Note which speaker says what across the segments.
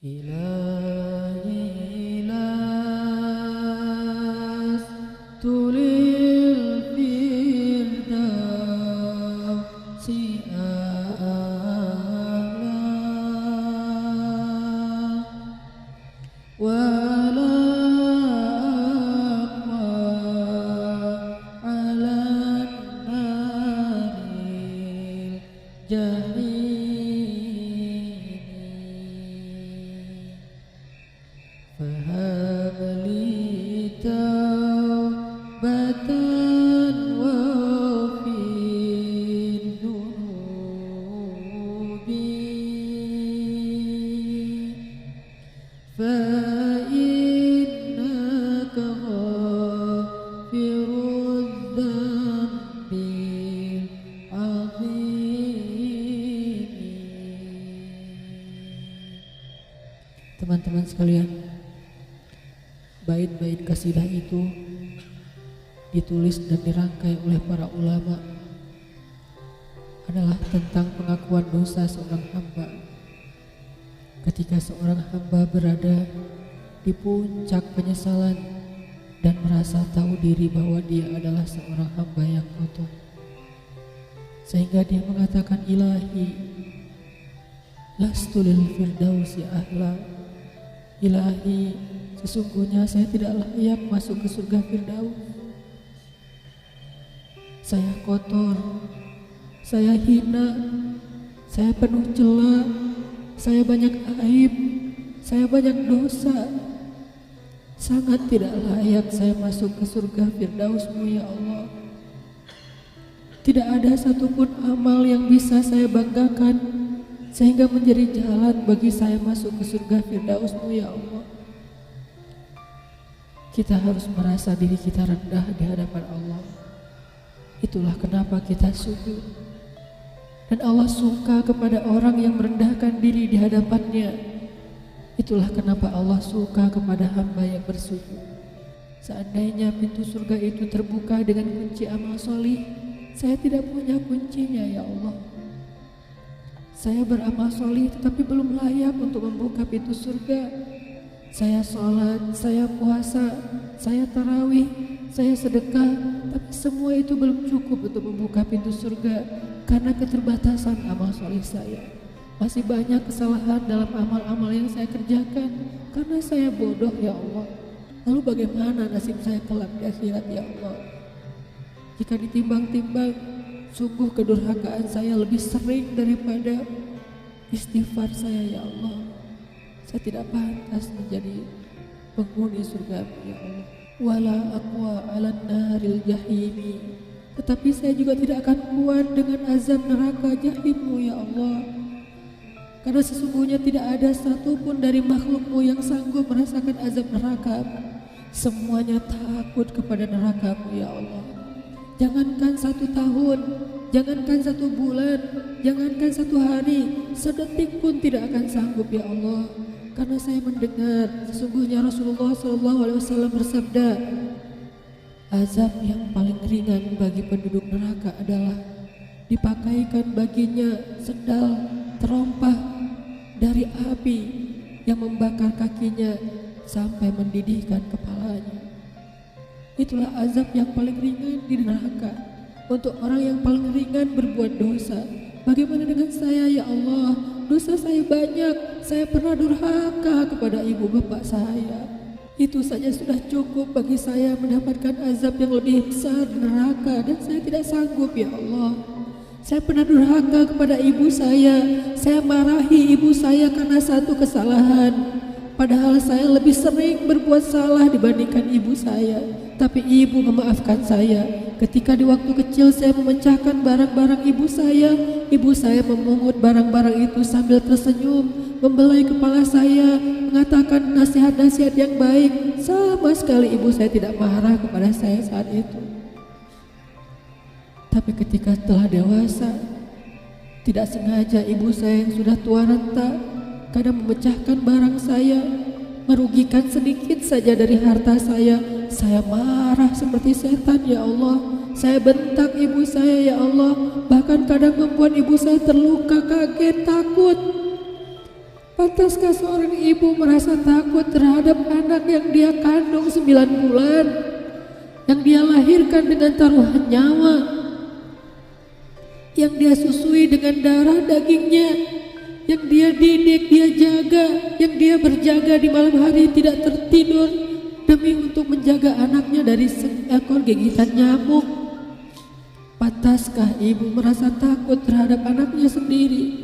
Speaker 1: إلهي لست للفردوس أعلى ولا أقوى على النار الجحيم فهب لي توبة وفي الذنوب فإنك غافر الذنب العظيم. Teman-teman sekalian, bait-bait kasidah itu ditulis dan dirangkai oleh para ulama adalah tentang pengakuan dosa seorang hamba. Ketika seorang hamba berada di puncak penyesalan dan merasa tahu diri bahwa dia adalah seorang hamba yang kotor, sehingga dia mengatakan, Ilahi lastu lil firdausi ahla. Ilahi, sesungguhnya saya tidak layak masuk ke surga Firdaus. Saya kotor, saya hina, saya penuh cela, saya banyak aib, saya banyak dosa. Sangat tidak layak saya masuk ke surga Firdaus-Mu ya Allah. Tidak ada satupun amal yang bisa saya banggakan sehingga menjadi jalan bagi saya masuk ke surga Firdaus-Mu ya Allah. Kita harus merasa diri kita rendah di hadapan Allah. Itulah kenapa kita sujud. Dan Allah suka kepada orang yang merendahkan diri di hadapannya. Itulah kenapa Allah suka kepada hamba yang bersujud. Seandainya pintu surga itu terbuka dengan kunci amal solih, saya tidak punya kuncinya ya Allah. Saya beramal solih tetapi belum layak untuk membuka pintu surga. Saya sholat, saya puasa, saya tarawih, saya sedekah, tapi semua itu belum cukup untuk membuka pintu surga karena keterbatasan amal solih saya. Masih banyak kesalahan dalam amal-amal yang saya kerjakan karena saya bodoh ya Allah. Lalu bagaimana nasib saya kelak di akhirat ya Allah? Jika ditimbang-timbang, sungguh kedurhakaan saya lebih sering daripada istighfar saya ya Allah. Saya tidak pantas menjadi penghuni surga ya Allah. Wala aqwa 'alan naril jahimi. Tetapi saya juga tidak akan kuat dengan azab neraka jahim-Mu ya Allah. Karena sesungguhnya tidak ada satupun dari makhluk-Mu yang sanggup merasakan azab neraka. Semuanya takut kepada neraka-Mu ya Allah. Jangankan 1 tahun, jangankan 1 bulan, jangankan 1 hari, sedetik pun tidak akan sanggup ya Allah. Karena saya mendengar sesungguhnya Rasulullah SAW bersabda, azab yang paling ringan bagi penduduk neraka adalah dipakaikan baginya sendal terompah dari api yang membakar kakinya sampai mendidihkan kepalanya. Itulah azab yang paling ringan di neraka untuk orang yang paling ringan berbuat dosa. Bagaimana dengan saya ya Allah? Dosa saya banyak, saya pernah durhaka kepada ibu bapak saya. Itu saja sudah cukup bagi saya mendapatkan azab yang lebih besar di neraka, dan saya tidak sanggup ya Allah. Saya pernah durhaka kepada ibu saya marahi ibu saya karena satu kesalahan. Padahal saya lebih sering berbuat salah dibandingkan ibu saya. Tapi ibu memaafkan saya. Ketika di waktu kecil saya memecahkan barang-barang ibu saya memungut barang-barang itu sambil tersenyum, membelai kepala saya, mengatakan nasihat-nasihat yang baik. Sama sekali ibu saya tidak marah kepada saya saat itu. Tapi ketika telah dewasa, tidak sengaja ibu saya yang sudah tua renta kadang memecahkan barang saya, merugikan sedikit saja dari harta saya marah seperti setan ya Allah. Saya bentak ibu saya ya Allah, bahkan kadang membuat ibu saya terluka, kaget, takut. Pantaskah seorang ibu merasa takut terhadap anak yang dia kandung 9 bulan, yang dia lahirkan dengan taruhan nyawa, yang dia susui dengan darah dagingnya, yang dia didik, dia jaga, yang dia berjaga di malam hari tidak tertidur demi untuk menjaga anaknya dari seekor gigitan nyamuk? Pantaskah ibu merasa takut terhadap anaknya sendiri?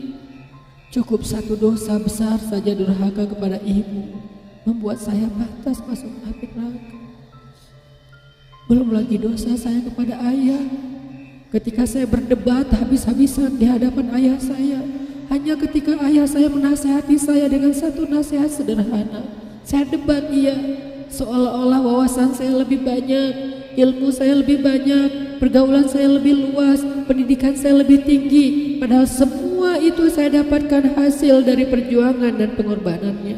Speaker 1: Cukup satu dosa besar saja durhaka kepada ibu membuat saya pantas masuk api neraka. Belum lagi dosa saya kepada ayah. Ketika saya berdebat habis-habisan di hadapan ayah saya, hanya ketika ayah saya menasihati saya dengan satu nasihat sederhana, saya debat ia, seolah-olah wawasan saya lebih banyak, ilmu saya lebih banyak, pergaulan saya lebih luas, pendidikan saya lebih tinggi. Padahal semua itu saya dapatkan hasil dari perjuangan dan pengorbanannya.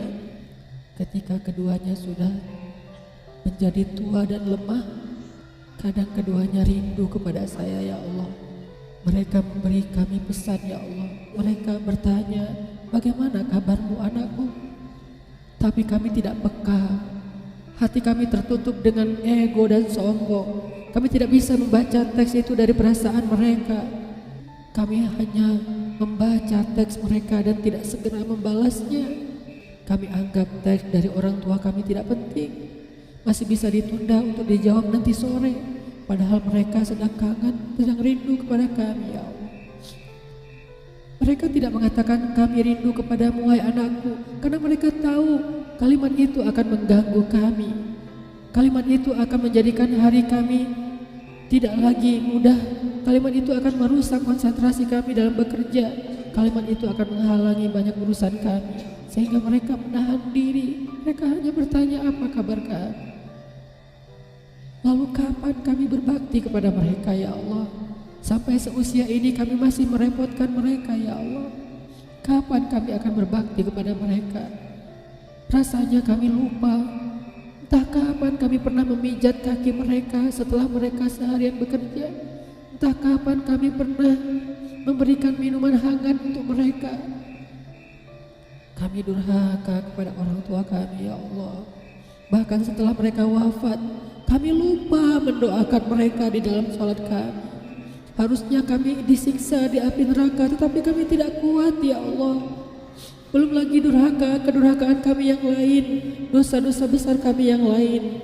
Speaker 1: Ketika keduanya sudah menjadi tua dan lemah, kadang keduanya rindu kepada saya, ya Allah. Mereka memberi kami pesan, ya Allah. Mereka bertanya, bagaimana kabarmu anakku? Tapi kami tidak peka. Hati kami tertutup dengan ego dan sombong. Kami tidak bisa membaca teks itu dari perasaan mereka. Kami hanya membaca teks mereka dan tidak segera membalasnya. Kami anggap teks dari orang tua kami tidak penting, masih bisa ditunda untuk dijawab nanti sore. Padahal mereka sedang kangen, sedang rindu kepada kami, ya Allah. Mereka tidak mengatakan kami rindu kepadamu, wahai anakku, karena mereka tahu kalimat itu akan mengganggu kami. Kalimat itu akan menjadikan hari kami tidak lagi mudah. Kalimat itu akan merusak konsentrasi kami dalam bekerja. Kalimat itu akan menghalangi banyak urusan kami, sehingga mereka menahan diri. Mereka hanya bertanya, apa kabar kami? Lalu kapan kami berbakti kepada mereka, ya Allah? Sampai seusia ini kami masih merepotkan mereka, ya Allah. Kapan kami akan berbakti kepada mereka? Rasanya kami lupa. Entah kapan kami pernah memijat kaki mereka setelah mereka seharian bekerja. Entah kapan kami pernah memberikan minuman hangat untuk mereka. Kami durhaka kepada orang tua kami, ya Allah. Bahkan setelah mereka wafat, kami lupa mendoakan mereka di dalam sholat kami. Harusnya kami disiksa di api neraka, tetapi kami tidak kuat, ya Allah. Belum lagi durhaka, kedurhakaan kami yang lain, dosa-dosa besar kami yang lain.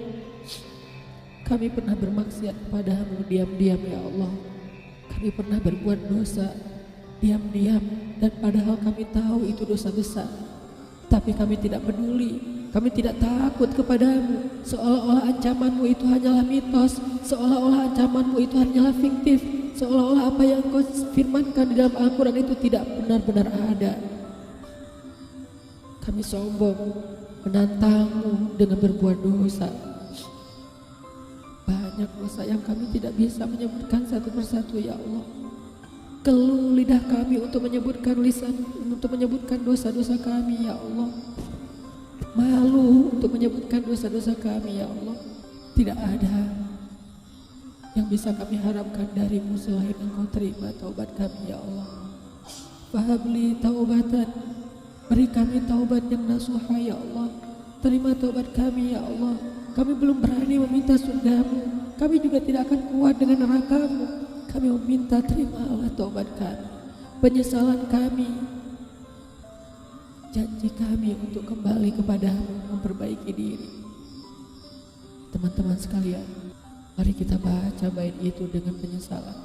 Speaker 1: Kami pernah bermaksiat kepadamu diam-diam, ya Allah. Kami pernah berbuat dosa diam-diam, dan padahal kami tahu itu dosa besar. Tapi kami tidak peduli, kami tidak takut kepadamu. Seolah-olah ancamanmu itu hanyalah mitos, seolah-olah ancamanmu itu hanyalah fiktif, seolah-olah apa yang kau firmankan di dalam Al-Quran itu tidak benar-benar ada. Kami sombong menantangmu dengan berbuat dosa. Banyak dosa yang kami tidak bisa menyebutkan satu persatu, ya Allah. Keluh lidah kami untuk menyebutkan dosa-dosa kami, ya Allah. Malu untuk menyebutkan dosa-dosa kami, ya Allah. Tidak ada yang bisa kami harapkan darimu selain Engkau terima taubat kami, ya Allah. Fahabli taubatan, beri kami taubat yang nasuha, ya Allah. Terima taubat kami, ya Allah. Kami belum berani meminta surgamu, kami juga tidak akan kuat dengan nerakamu. Kami meminta terimalah taubat kami, penyesalan kami, janji kami untuk kembali kepadamu, memperbaiki diri. Teman-teman sekalian, mari kita baca bait itu dengan penyesalan.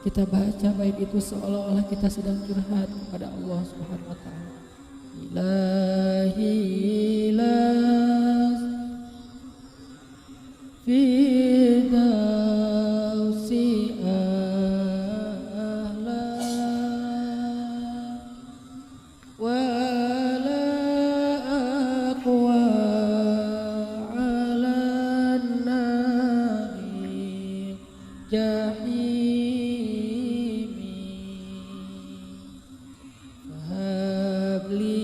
Speaker 1: Kita baca bait itu seolah-olah kita sedang curhat kepada Allah Subhanahu wa Ta'ala. Ilahi ilas Firdausi ahla wala aqwa ala nari jahimi fahabli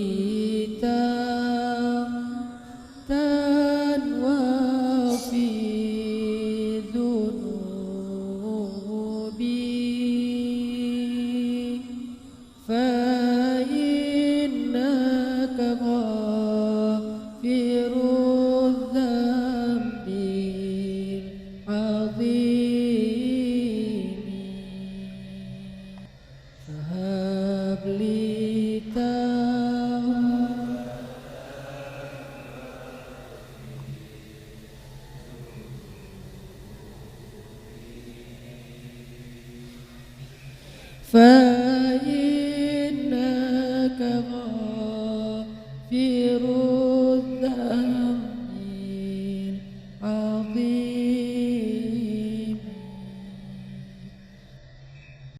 Speaker 1: Fa